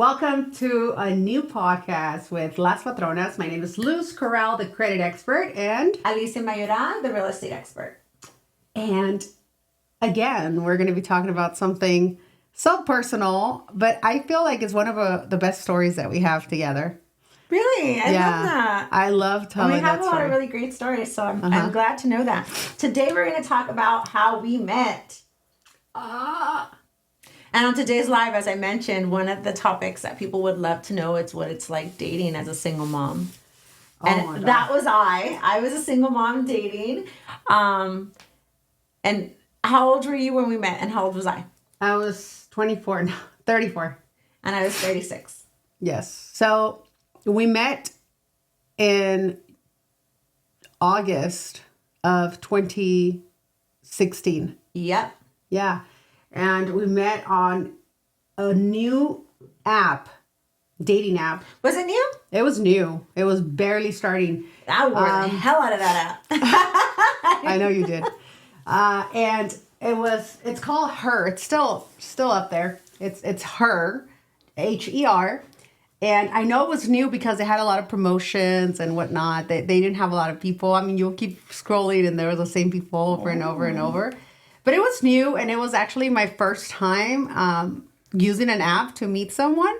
Welcome to a new podcast with Las Patronas. My name is Luz Corral, the credit expert, and Alicia and the real estate expert. And again, we're going to be talking about something so personal, but I feel like it's one of the best stories that we have together. Really? I love that. I love telling that story. We have a lot of really great stories, so I'm glad to know that. Today we're going to talk about how we met. And on today's live, as I mentioned, one of the topics that people would love to know is what it's like dating as a single mom. And that was I. I was a single mom dating. And how old were you when we met? And how old was I? I was 24, no, 34. And I was 36. Yes. So we met in August of 2016. Yep. Yeah. And we met on a new app, dating app. Was it new? It was new. It was barely starting. I wore the hell out of that app. I know you did. And it's called Her. It's still up there. It's Her, Her. And I know it was new because they had a lot of promotions and whatnot. They didn't have a lot of people. I mean, you'll keep scrolling and there were the same people over and over and over. But it was new, and it was actually my first time using an app to meet someone.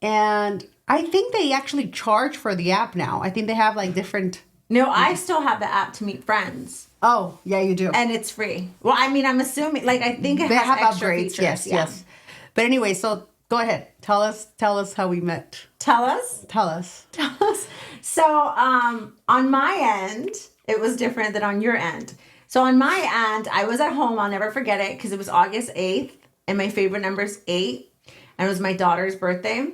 And I think they actually charge for the app now. I think they have like different... No, I still have the app to meet friends. Oh, yeah, you do. And it's free. Well, I mean, I'm assuming, like, I think it has extra features. Yes. But anyway, so go ahead. Tell us how we met. Tell us. So, on my end, it was different than on your end. So on my end, I was at home. I'll never forget it because it was August 8th and my favorite number is 8. And it was my daughter's birthday.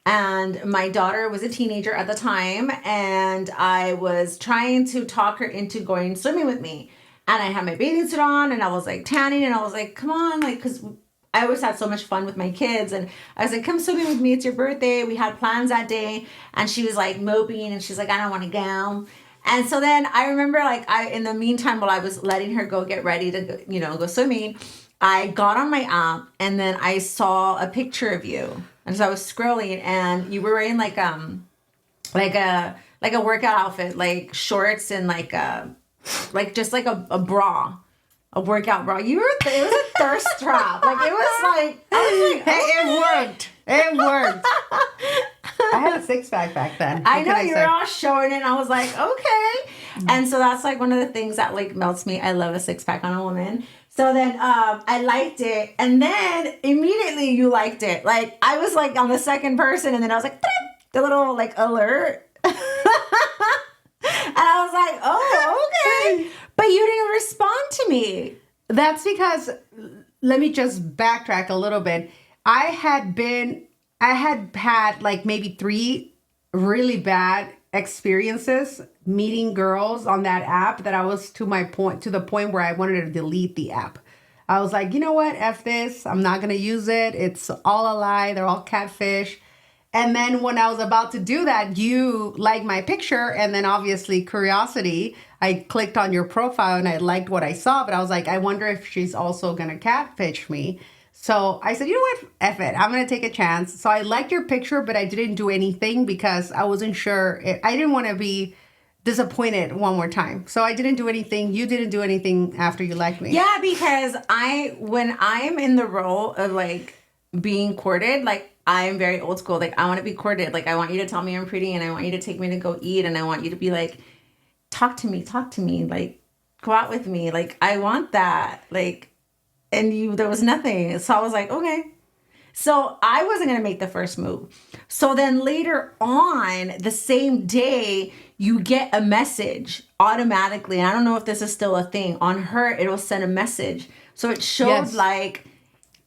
And my daughter was a teenager at the time. And I was trying to talk her into going swimming with me. And I had my bathing suit on and I was like tanning and I was like, come on, like, because I always had so much fun with my kids. And I was like, come swimming with me. It's your birthday. We had plans that day. And she was like moping and she's like, I don't want to go. And so then I remember, like, in the meantime, while I was letting her go get ready to, go swimming, I got on my app and then I saw a picture of you. And so I was scrolling and you were wearing like a workout outfit, like shorts and just like a bra. A workout bra. It was a thirst trap. Like, it was like, It worked. I had a six-pack back then. I know, you were all showing it, and I was like, okay. And so that's, like, one of the things that, like, melts me. I love a six-pack on a woman. So then I liked it, and then immediately you liked it. Like, I was, like, on the second person, and then I was like, the little, like, alert. And I was like, oh, okay. But you didn't respond to me. That's because, let me just backtrack a little bit. I had had like maybe 3 really bad experiences meeting girls on that app that I was to the point where I wanted to delete the app. I was like, you know what? F this. I'm not going to use it. It's all a lie. They're all catfish. And then when I was about to do that, you liked my picture. And then obviously curiosity, I clicked on your profile and I liked what I saw. But I was like, I wonder if she's also going to catfish me. So I said, you know what? F it. I'm going to take a chance. So I liked your picture, but I didn't do anything because I wasn't sure. I didn't want to be disappointed one more time. So I didn't do anything. You didn't do anything after you liked me. Yeah, because when I'm in the role of like being courted, like I'm very old school. Like I want to be courted. Like I want you to tell me I'm pretty and I want you to take me to go eat and I want you to be like, talk to me. Like go out with me. Like I want that. Like, and there was nothing. So I was like, okay. So I wasn't going to make the first move. So then later on, the same day, you get a message automatically. And I don't know if this is still a thing. On Her, it'll send a message. So it showed like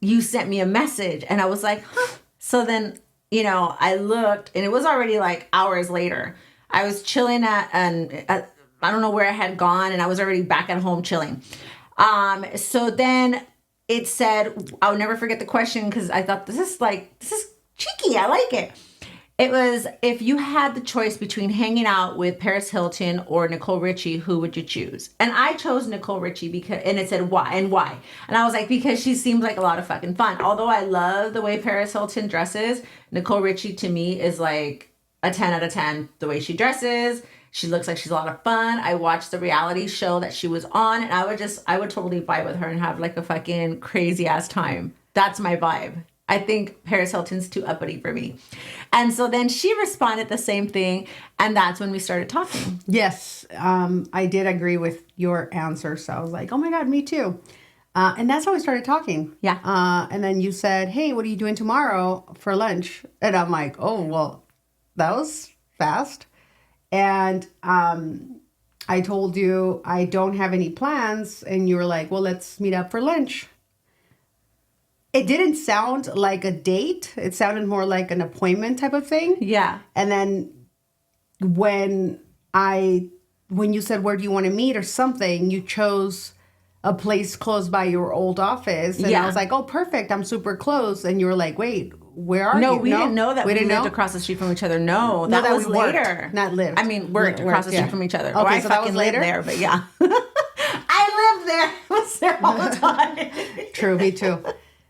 you sent me a message. And I was like, huh. So then, I looked and it was already like hours later. I was chilling at I don't know where I had gone. And I was already back at home chilling. So then it said, I'll never forget the question because I thought this is cheeky. I like it. It was, if you had the choice between hanging out with Paris Hilton or Nicole Richie, who would you choose? And I chose Nicole Richie because, and it said why and why. And I was like, because she seems like a lot of fucking fun. Although I love the way Paris Hilton dresses, Nicole Richie to me is like a 10 out of 10. The way she dresses, she looks like she's a lot of fun. I watched the reality show that she was on, and I would totally vibe with her and have like a fucking crazy ass time. That's my vibe. I think Paris Hilton's too uppity for me. And so then she responded the same thing. And that's when we started talking. Yes, I did agree with your answer. So I was like, oh my God, me too. And that's how we started talking. Yeah. And then you said, hey, what are you doing tomorrow for lunch? And I'm like, oh, well, that was fast. And I told you I don't have any plans. And you were like, well, let's meet up for lunch. It didn't sound like a date. It sounded more like an appointment type of thing. Yeah. And then when you said, where do you want to meet or something, you chose a place close by your old office. And I was like, oh, perfect. I'm super close. And you were like, wait, where are you? No, we didn't know that we lived across the street from each other. No, that was later. Not lived. I mean, worked across the street from each other. Okay, I so that was later? lived there, but yeah. I lived there. I was there all the time. True, me too.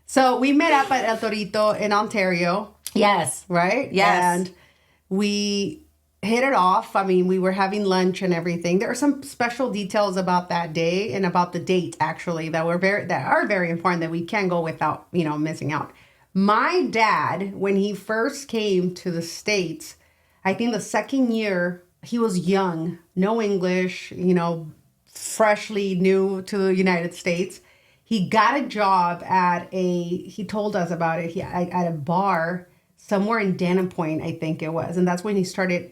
So we met up at El Torito in Ontario. Yes. Right? Yes. And we hit it off. I mean, we were having lunch and everything. There are some special details about that day and about the date, actually, that are very important that we can't go without, missing out. My dad, when he first came to the States, I think the second year, he was young, no English, freshly new to the United States. He got a job he told us about it, at a bar somewhere in Dana Point, I think it was. And that's when he started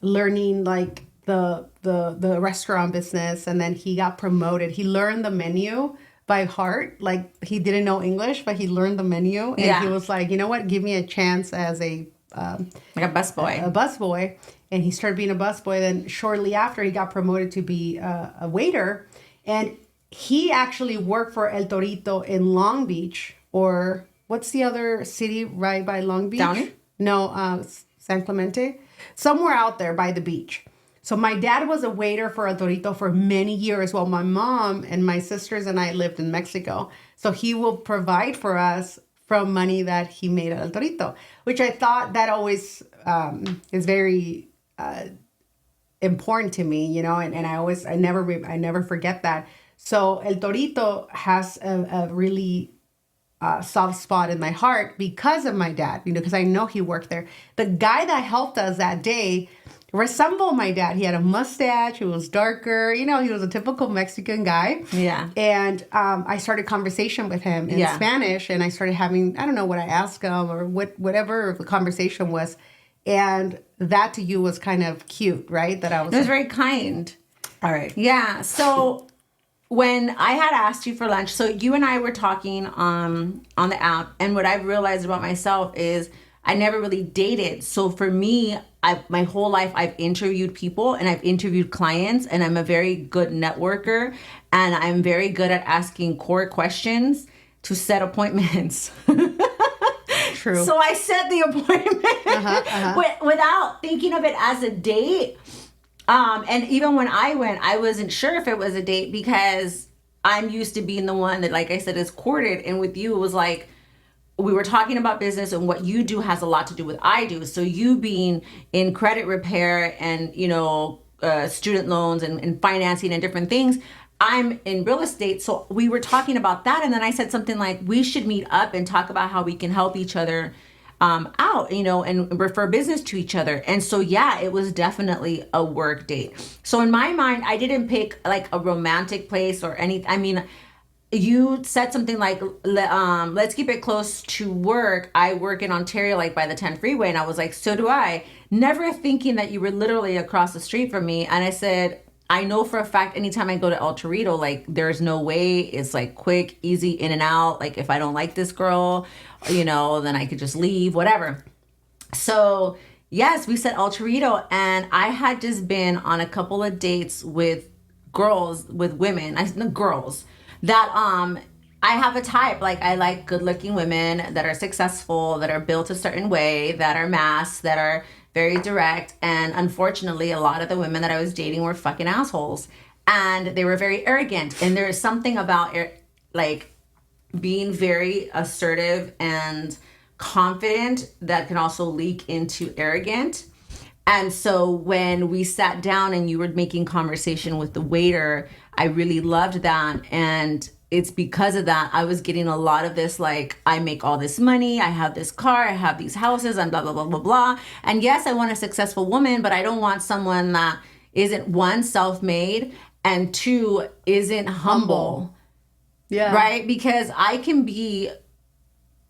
learning like the restaurant business. And then he got promoted. He learned the menu by heart. Like, he didn't know English, but he learned the menu. And he was like, you know what, give me a chance as like a busboy. A busboy. And he started being a busboy. Then shortly after, he got promoted to be a waiter. And he actually worked for El Torito in Long Beach, or what's the other city right by Long Beach? Downey? No, San Clemente. Somewhere out there by the beach. So my dad was a waiter for El Torito for many years while my mom and my sisters and I lived in Mexico. So he will provide for us from money that he made at El Torito, which I thought that always is very important to me, and I never forget that. So El Torito has a really soft spot in my heart because of my dad, because I know he worked there. The guy that helped us that day resembled my dad. He had a mustache. He was darker. He was a typical Mexican guy. Yeah. And I started conversation with him in Spanish, and I started having, I don't know what I asked him or whatever the conversation was. And that to you was kind of cute, right? It was very kind. All right. Yeah. So when I had asked you for lunch, so you and I were talking on the app, and what I've realized about myself is I never really dated. So for me, my whole life I've interviewed people and I've interviewed clients, and I'm a very good networker, and I'm very good at asking core questions to set appointments. True. So I set the appointment without thinking of it as a date. And even when I went, I wasn't sure if it was a date because I'm used to being the one that, like I said, is courted. And with you, it was like, we were talking about business, and what you do has a lot to do with I do. So you being in credit repair and, student loans and financing and different things, I'm in real estate. So we were talking about that. And then I said something like, we should meet up and talk about how we can help each other out, and refer business to each other. And so, yeah, it was definitely a work date. So in my mind, I didn't pick like a romantic place or anything. I mean, you said something like, let's keep it close to work. I work in Ontario, like by the 10 freeway. And I was like, so do I. Never thinking that you were literally across the street from me. And I said, I know for a fact, anytime I go to El Torito, like there's no way it's like quick, easy in and out. Like if I don't like this girl, then I could just leave, whatever. So yes, we said El Torito, and I had just been on a couple of dates with girls, with women, girls that I have a type. Like, I like good looking women that are successful, that are built a certain way, that are masked, that are very direct. And unfortunately, a lot of the women that I was dating were fucking assholes. And they were very arrogant. And there is something about, like, being very assertive and confident that can also leak into arrogant. And so when we sat down and you were making conversation with the waiter, I really loved that. And it's because of that I was getting a lot of this, like, I make all this money, I have this car, I have these houses, and blah, blah, blah, blah, blah. And yes, I want a successful woman, but I don't want someone that isn't, one, self-made, and two, isn't humble. Yeah. Right? Because I can be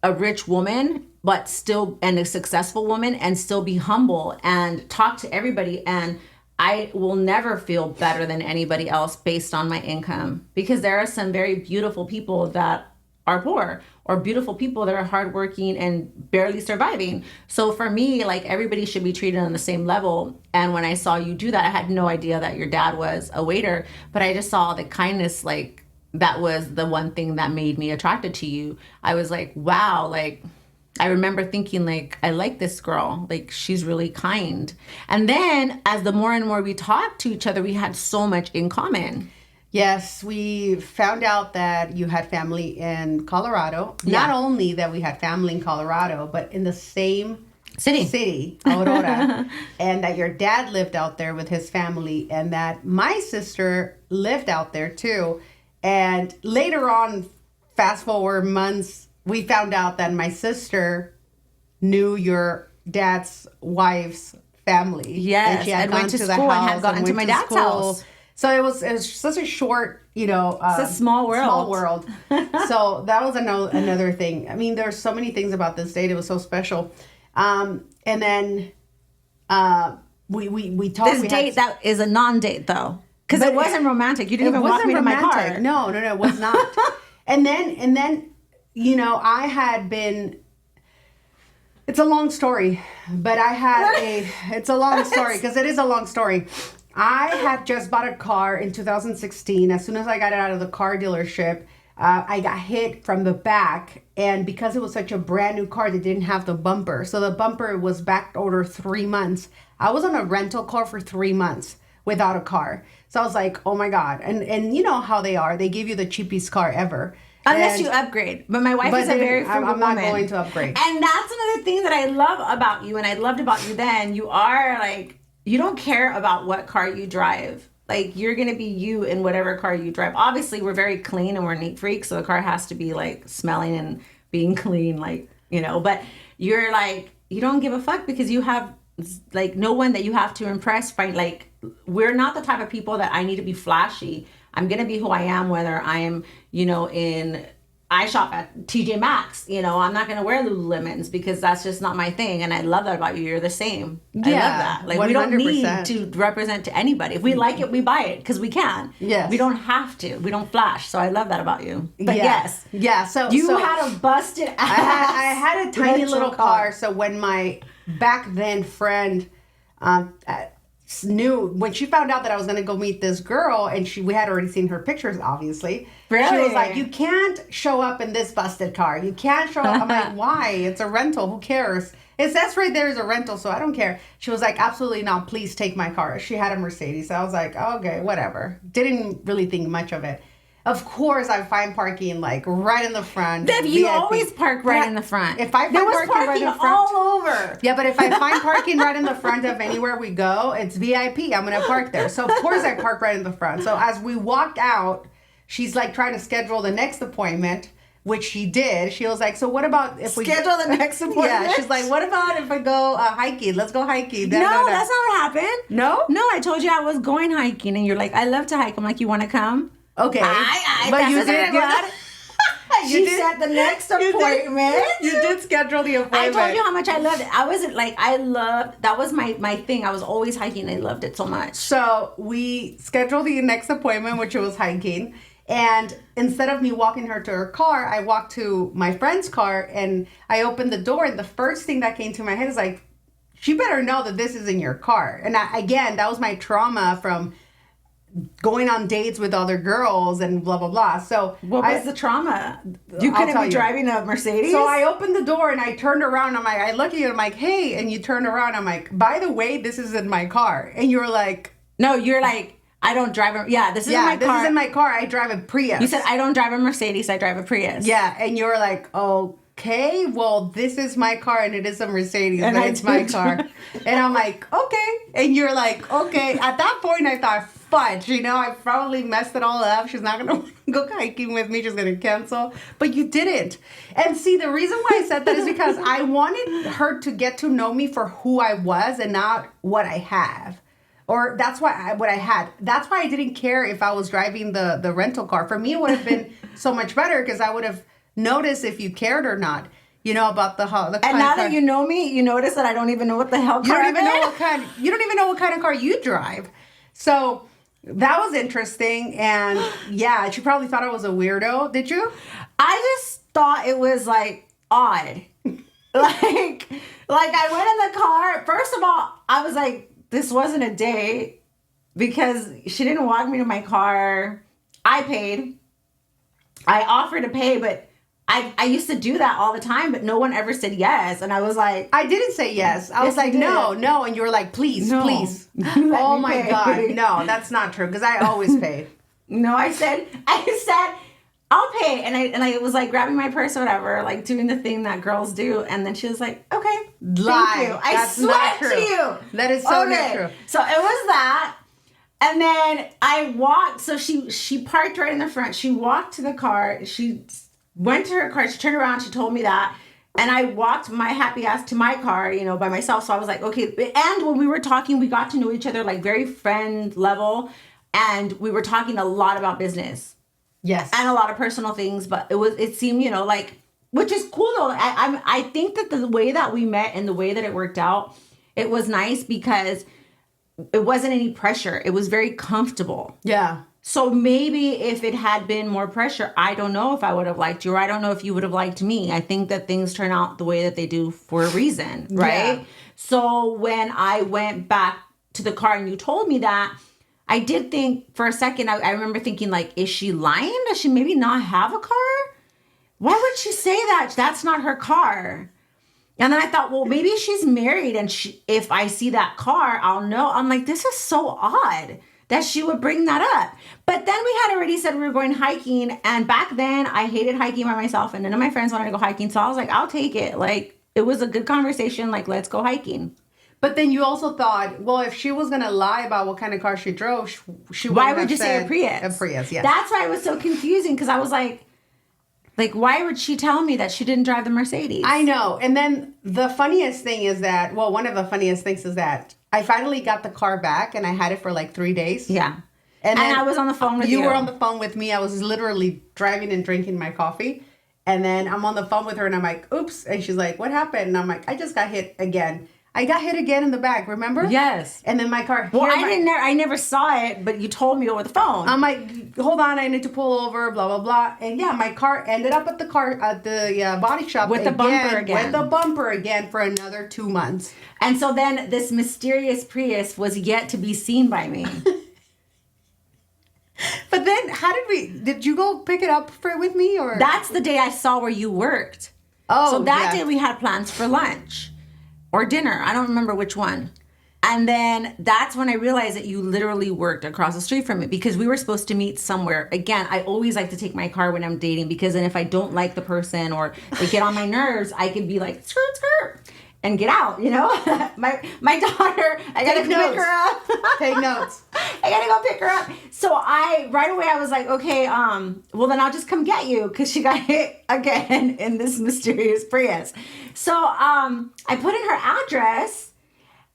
a rich woman, but still, and a successful woman, and still be humble and talk to everybody. And I will never feel better than anybody else based on my income, because there are some very beautiful people that are poor, or beautiful people that are hardworking and barely surviving. So for me, like, everybody should be treated on the same level. And when I saw you do that, I had no idea that your dad was a waiter, but I just saw the kindness. Like, that was the one thing that made me attracted to you. I was like, wow, like, I remember thinking, like, I like this girl. Like, she's really kind. And then as the more and more we talked to each other, we had so much in common. Yes, we found out that you had family in Colorado. Yeah. Not only that we had family in Colorado, but in the same City, Aurora, and that your dad lived out there with his family, and that my sister lived out there too. And later on, fast forward months, we found out that my sister knew your dad's wife's family. Yes, and she had and gone went to the school and house had gone to went my dad's house. So it was such a short, It's a small world. Small world. So that was another thing. I mean, there's so many things about this date. It was so special. And then we talked. This date that is a non-date though, because But it wasn't romantic. You didn't even walk me to my car. No, it was not. and then, I had been. It's a long story, but I had it's a long story because it is a long story. I had just bought a car in 2016. As soon as I got it out of the car dealership, I got hit from the back. And because it was such a brand new car, they didn't have the bumper. So the bumper was back order 3 months. I was on a rental car for 3 months without a car. So I was like, oh my God. And you know how they are. They give you the cheapest car ever. Unless you upgrade. But my wife is a very frugal I'm not woman. going to upgrade. And that's another thing that I love about you, and I loved about you then. You are like, you don't care about what car you drive. Like, you're going to be you in whatever car you drive. Obviously, we're very clean and we're neat freaks, so the car has to be, like, smelling and being clean, like, but you're like, you don't give a fuck because you have, like, no one that you have to impress. Like, we're not the type of people that I need to be flashy. I'm going to be who I am, whether I am, I shop at TJ Maxx, I'm not going to wear Lululemons because that's just not my thing. And I love that about you. You're the same. I love that. Like, 100%. We don't need to represent to anybody. If we like it, we buy it because we can. Yes. We don't have to. We don't flash. So I love that about you. But yes. Yeah. So you had a busted ass. I had a tiny little car. So when my back then friend, knew when she found out that I was going to go meet this girl, and we had already seen her pictures, obviously. Really? She was like, you can't show up in this busted car. You can't show up. I'm like, why? It's a rental. Who cares? It says right there is a rental, so I don't care. She was like, absolutely not. Please take my car. She had a Mercedes. So I was like, okay, whatever. Didn't really think much of it. Of course, I find parking like right in the front. Deb, you always park right in the front. If I find parking right in the front, all over. Yeah, but if I find parking right in the front of anywhere we go, it's VIP. I'm gonna park there. So of course I park right in the front. So as we walked out, she's like trying to schedule the next appointment, which she did. She was like, "So what about if we schedule the next appointment?" Yeah, she's like, "What about if I go hiking? Let's go hiking." No, that's not what happened. No, I told you I was going hiking, and you're like, "I love to hike." I'm like, "You want to come?" Okay, but you did get. She said the next appointment. You did schedule the appointment. I told you how much I loved it. I wasn't like, I loved, that was my thing. I was always hiking. I loved it so much. So we scheduled the next appointment, which was hiking. And instead of me walking her to her car, I walked to my friend's car and I opened the door. And the first thing that came to my head is like, she better know that this is in your car. And again, that was my trauma from going on dates with other girls and blah blah blah. So what was the trauma? You I'll couldn't tell be you. driving a Mercedes? So I opened the door and I turned around. I'm like, I look at you. I'm like, hey, and you turned around. I'm like, by the way, this is in my car. And you were like, no, you're like, I don't drive a, this is in my car. This is in my car. I drive a Prius. You said, I don't drive a Mercedes, I drive a Prius. Yeah, and you were like, okay, well, this is my car and it is a Mercedes, And but I it's my do car. And I'm like, okay. And you're like, okay. At that point, I thought, fudge, I probably messed it all up. She's not going to go hiking with me. She's going to cancel. But you didn't. And see, the reason why I said that is because I wanted her to get to know me for who I was and not what I have. Or that's why what I had. That's why I didn't care if I was driving the rental car. For me, it would have been so much better because I would have noticed if you cared or not. About the and now that you know me, you notice that I don't even know what the hell car you don't even know what kind of car you drive. So that was interesting. And yeah, she probably thought I was a weirdo. Did you? I just thought it was like odd. like I went in the car. First of all, I was like, this wasn't a date because she didn't walk me to my car. I paid. I offered to pay, but I used to do that all the time, but no one ever said yes. And I was like, I didn't say yes. I was like, no. And you were like, please, No. please. Let Oh me my pay. God. No, that's not true because I always paid. No, I said, I'll pay. And I was like grabbing my purse or whatever, like doing the thing that girls do. And then she was like, okay, Lie. thank you. I That's swear not to true. you. That is so not true. So it was that. And then I walked. So she parked right in the front. She walked to the car. She went to her car. She turned around. She told me that. And I walked my happy ass to my car, by myself. So I was like, okay. And when we were talking, we got to know each other like very friend level. And we were talking a lot about business. Yes. And a lot of personal things. But it seemed, which is cool though. I think that the way that we met and the way that it worked out, it was nice because it wasn't any pressure. It was very comfortable. Yeah. So maybe if it had been more pressure, I don't know if I would have liked you or I don't know if you would have liked me. I think that things turn out the way that they do for a reason, right? Yeah. So when I went back to the car and you told me that, I did think for a second, I remember thinking like, is she lying? Does she maybe not have a car? Why would she say that? That's not her car. And then I thought, well, maybe she's married and if I see that car, I'll know. I'm like, this is so odd that she would bring that up. But then we had already said we were going hiking. And back then I hated hiking by myself and none of my friends wanted to go hiking. So I was like, I'll take it. Like, it was a good conversation. Like, let's go hiking. But then you also thought, well, if she was going to lie about what kind of car she drove, she Why wouldn't would have you say said a Prius? A Prius, yes. That's why it was so confusing because I was like, why would she tell me that she didn't drive the Mercedes? I know. And then the funniest thing is that, well, one of the funniest things is that I finally got the car back and I had it for like 3 days. Yeah. And then I was on the phone with you. You were on the phone with me. I was literally driving and drinking my coffee. And then I'm on the phone with her and I'm like, oops. And she's like, what happened? And I'm like, I just got hit again. I got hit again in the back, remember? Yes. And then my car. Well, I never saw it, but you told me over the phone. I'm like, hold on, I need to pull over, blah blah blah. And yeah, my car ended up at the body shop With the bumper again. With the bumper again for another 2 months. And so then this mysterious Prius was yet to be seen by me. But then, did you go pick it up with me or? That's the day I saw where you worked. Oh, so that yeah. day we had plans for lunch or dinner. I don't remember which one. And then that's when I realized that you literally worked across the street from me because we were supposed to meet somewhere. Again, I always like to take my car when I'm dating because then if I don't like the person or they get on my nerves, I can be like, skirt, skirt, and get out, My daughter, I gotta go pick her up. Take notes. I gotta go pick her up. So right away I was like, okay, well then I'll just come get you because she got hit again in this mysterious Prius. So I put in her address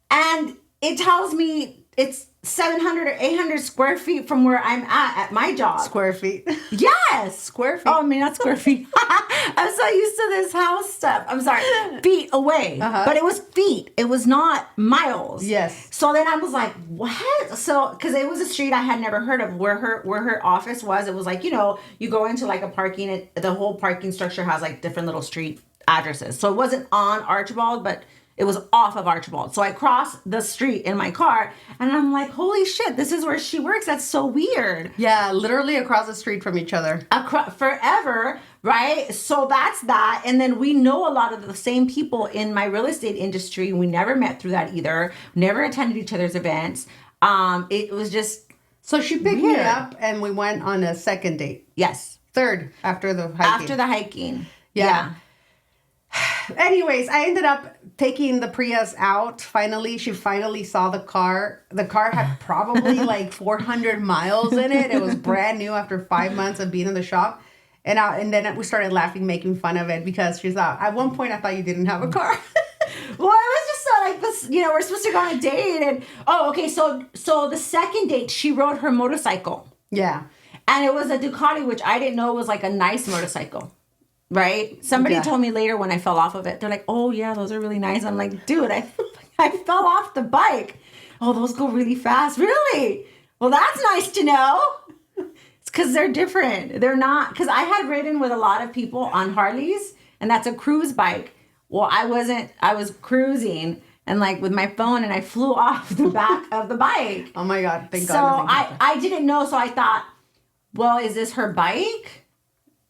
and it tells me it's 700 or 800 square feet from where I'm at my job. Square feet. Yes. Square feet. Oh, I mean, not square feet. I'm so used to this house stuff. I'm sorry. Feet away. Uh-huh. But it was feet. It was not miles. Yes. So then I was like, what? So, because it was a street I had never heard of where her office was. It was like, you go into like a parking, the whole parking structure has like different little street addresses. So it wasn't on Archibald, but It was off of Archibald. So I crossed the street in my car and I'm like, holy shit, this is where she works. That's so weird. Yeah, literally across the street from each other. Forever, right? So that's that. And then we know a lot of the same people in my real estate industry. We never met through that either. Never attended each other's events. It was just So she picked weird. me up and we went on a second date. Yes. Third after the hiking. After the hiking. Yeah. Anyways, I ended up taking the Prius out. Finally, she finally saw the car. The car had probably like 400 miles in it. It was brand new after 5 months of being in the shop. And then we started laughing, making fun of it because she thought, at one point I thought you didn't have a car. Well, I was just so like this, we're supposed to go on a date and okay, so the second date she rode her motorcycle. Yeah. And it was a Ducati, which I didn't know was like a nice motorcycle. Right? Somebody told me later when I fell off of it. They're like, "Oh yeah, those are really nice." I'm like, "Dude, I fell off the bike. Oh, those go really fast." Really? Well, that's nice to know. It's because they're different. They're not, because I had ridden with a lot of people on Harleys, and that's a cruise bike. Well, I wasn't. I was cruising and like with my phone, and I flew off the back of the bike. Oh my God! Thank So God. So I didn't know. So I thought, well, is this her bike?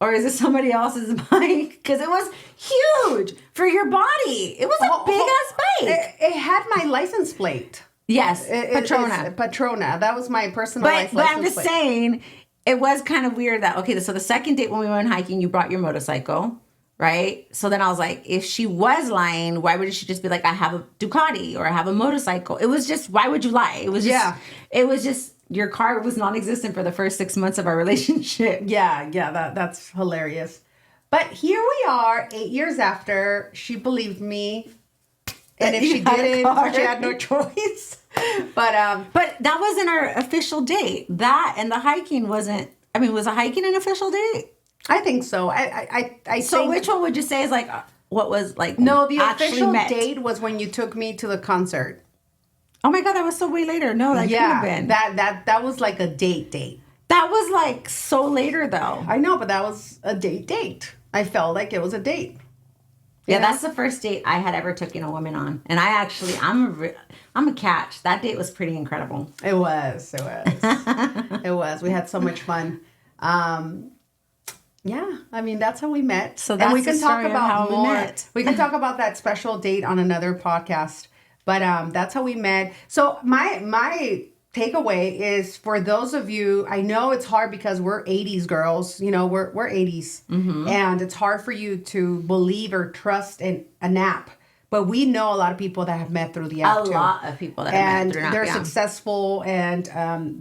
Or is it somebody else's bike? Because it was huge for your body. It was a big ass bike. It had my license plate. Yes, Patrona. Patrona. That was my personal license But I'm just plate. saying, it was kind of weird that, okay, so the second date when we went hiking, you brought your motorcycle, right? So then I was like, if she was lying, why would she just be like, I have a Ducati or I have a motorcycle? It was just, why would you lie? It was just, your car was non-existent for the first 6 months of our relationship. Yeah, that's hilarious. But here we are, 8 years after. She believed me, and if she didn't, she had no choice. But that wasn't our official date. That and the hiking wasn't. I mean, was the hiking an official date? I think so. I So think, which one would you say is like what was like? no, the actually official met? date was when you took me to the concert. Oh my God, that was so way later. No, that could have been. That was like a date. That was like so later though. I know, but that was a date. I felt like it was a date. Yeah, You know? that's the first date I had ever taken a woman on, and I'm a catch. That date was pretty incredible. It was. It was. We had so much fun. Yeah, I mean that's how we met. So and that's we can the talk story of about how we more. met. We can talk about that special date on another podcast. But that's how we met. So my takeaway is for those of you, I know it's hard because we're 80s girls, we're 80s. Mm-hmm. And it's hard for you to believe or trust in an app. But we know a lot of people that have met through the app too. A lot of people that have met And through an app, they're yeah. successful and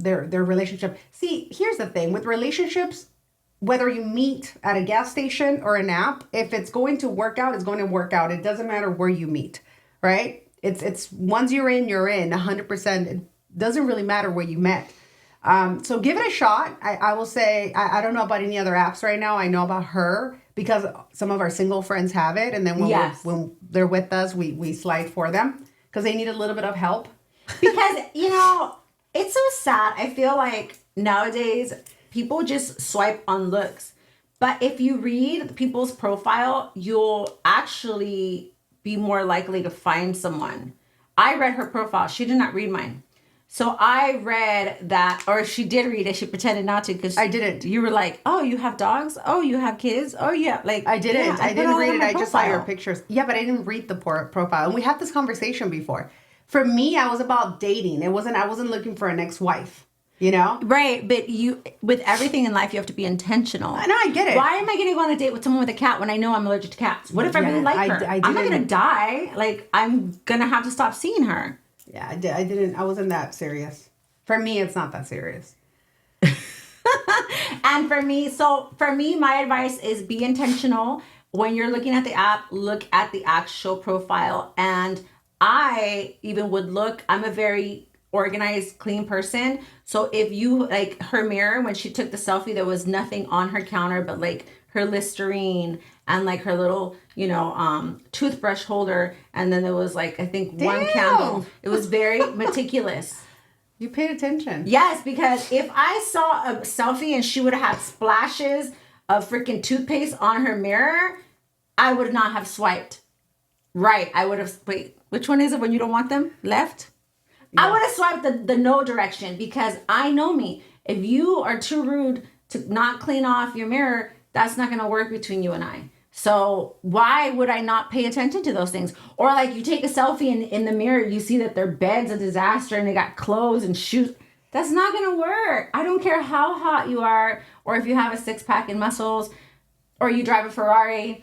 their relationship. See, here's the thing with relationships, whether you meet at a gas station or an app, if it's going to work out, it's going to work out. It doesn't matter where you meet, right? It's once you're in 100%. It doesn't really matter where you met. So give it a shot. I will say, I don't know about any other apps right now. I know about her because some of our single friends have it. And then when they're with us, we slide for them because they need a little bit of help. Because, it's so sad. I feel like nowadays people just swipe on looks. But if you read people's profile, you'll actually be more likely to find someone. I read her profile. She did not read mine. So I read that, or she did read it. She pretended not to because I didn't. You were like, oh, you have dogs? Oh, you have kids? Oh, yeah. Like I didn't. Yeah, I didn't read it. I just saw your profile. pictures. Yeah, but I didn't read the profile. And we had this conversation before. For me, I was about dating. I wasn't looking for an ex-wife. Right, but with everything in life, you have to be intentional. I know, I get it. Why am I going to go on a date with someone with a cat when I know I'm allergic to cats? What if I really like her? I'm not going to die. Like, I'm going to have to stop seeing her. Yeah, I didn't. I wasn't that serious. For me, it's not that serious. And for me, my advice is be intentional. When you're looking at the app, look at the actual profile. And I even would look, I'm a very organized, clean person. So if you like her mirror, when she took the selfie, there was nothing on her counter but like her Listerine and like her little, toothbrush holder. And then there was like, I think one candle. It was very meticulous. You paid attention. Yes, because if I saw a selfie and she would have had splashes of freaking toothpaste on her mirror, I would not have swiped. Right. I would have, wait, which one is it when you don't want them? Left? Yeah. I would have swiped the no direction because I know me. If you are too rude to not clean off your mirror, that's not going to work between you and I. So why would I not pay attention to those things? Or like you take a selfie in the mirror, you see that their bed's a disaster and they got clothes and shoes. That's not going to work. I don't care how hot you are or if you have a six-pack and muscles or you drive a Ferrari.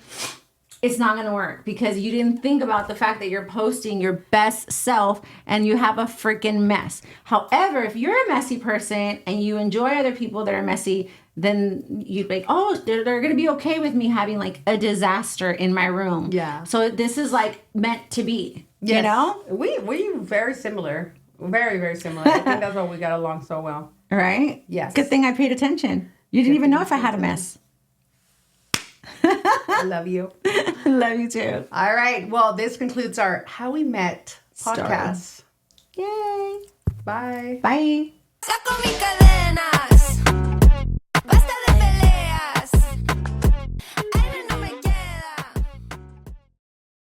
It's not going to work because you didn't think about the fact that you're posting your best self and you have a freaking mess. However, if you're a messy person and you enjoy other people that are messy, then you'd be like, oh, they're going to be okay with me having like a disaster in my room. Yeah. So this is like meant to be, yes. You know? We very similar. Very, very similar. I think that's why we got along so well. Right? Yes. Good thing I paid attention. You didn't even know if I had a mess. I love you. Love you too. All right. Well, this concludes our How We Met podcast. Yay. Bye. Bye. Saco mi cadena.